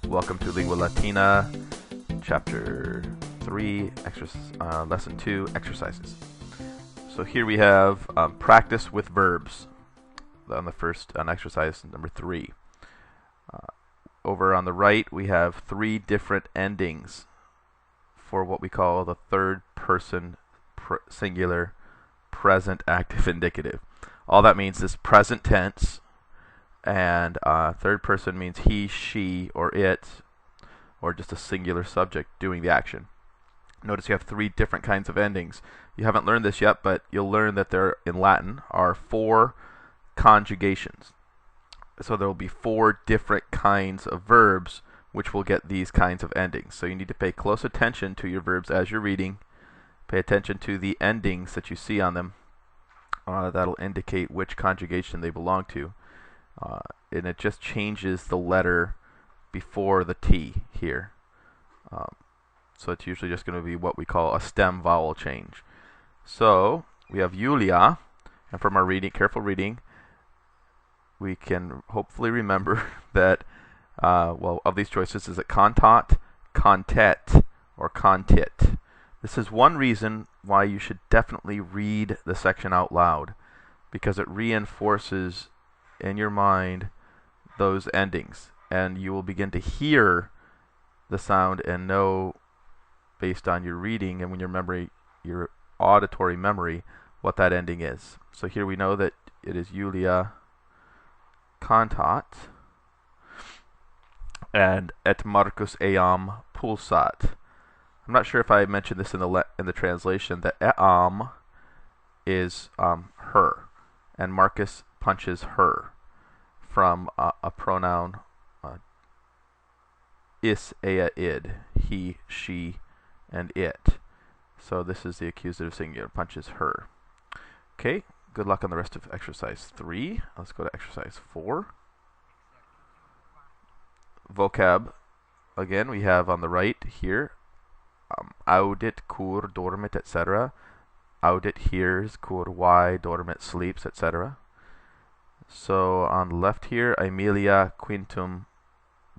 Welcome to Lingua Latina, Chapter 3, Lesson 2, Exercises. So here we have practice with verbs on exercise number 3. Over on the right, we have 3 different endings for what we call the third person singular present active indicative. All that means is present tense, and third person means he, she, or it, or just a singular subject doing the action. Notice you have 3 different kinds of endings. You haven't learned this yet, but you'll learn that there in Latin are 4 conjugations. So there will be 4 different kinds of verbs which will get these kinds of endings. So you need to pay close attention to your verbs as you're reading. Pay attention to the endings that you see on them. That'll indicate which conjugation they belong to. And it just changes the letter before the T here. So it's usually just going to be what we call a stem vowel change. So we have Julia, and from our careful reading, we can hopefully remember that, of these choices, is it cantat, cantet, or contit? This is one reason why you should definitely read the section out loud, because it reinforces in your mind those endings, and you will begin to hear the sound and know, based on your reading and when your auditory memory, what that ending is. So here we know that it is Julia cantat, and et Marcus eam pulsat. I'm not sure if I mentioned this in the translation, that eam is her, and Marcus punches her from a pronoun is, ea, id, he, she, and it. So this is the accusative singular, punches her. Okay, good luck on the rest of exercise 3. Let's go to exercise 4. Vocab, again, we have on the right here, audit, cur, dormit, etc. Audit hears, cur, why, dormit sleeps, etc. So on the left here, Aemilia quintum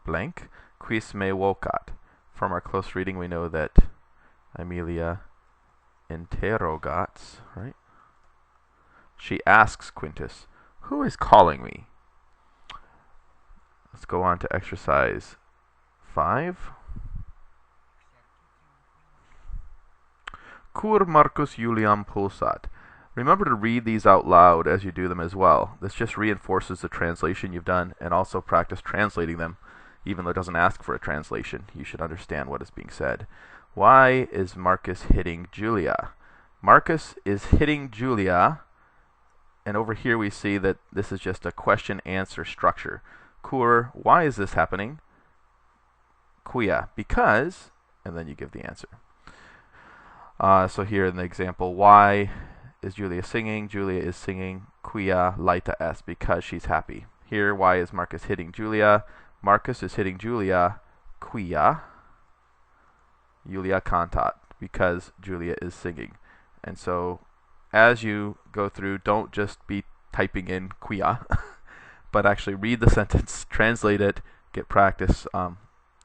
blank, quis me vocat. From our close reading, we know that Aemilia interrogats, right? She asks Quintus, who is calling me? Let's go on to exercise 5. Cur Marcus Juliam pulsat. Remember to read these out loud as you do them as well. This just reinforces the translation you've done, and also practice translating them. Even though it doesn't ask for a translation, you should understand what is being said. Why is Marcus hitting Julia? Marcus is hitting Julia, and over here we see that this is just a question-answer structure. Cur, why is this happening? Quia, because, and then you give the answer. So here in the example, why is Julia singing? Julia is singing quia laeta est, because she's happy. Here, why is Marcus hitting Julia? Marcus is hitting Julia quia Julia cantat, because Julia is singing. And so as you go through, don't just be typing in quia, but actually read the sentence, translate it, get practice.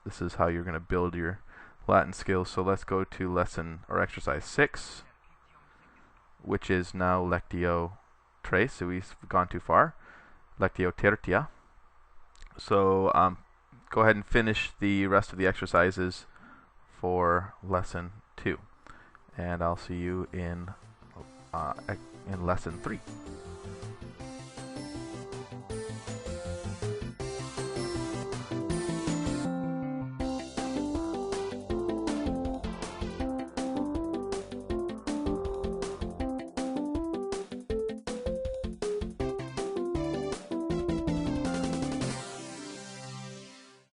This is how you're going to build your Latin skills. So let's go to exercise 6, which is now Lectio 3. So we've gone too far. Lectio tertia. So go ahead and finish the rest of the exercises for lesson 2. And I'll see you in lesson 3.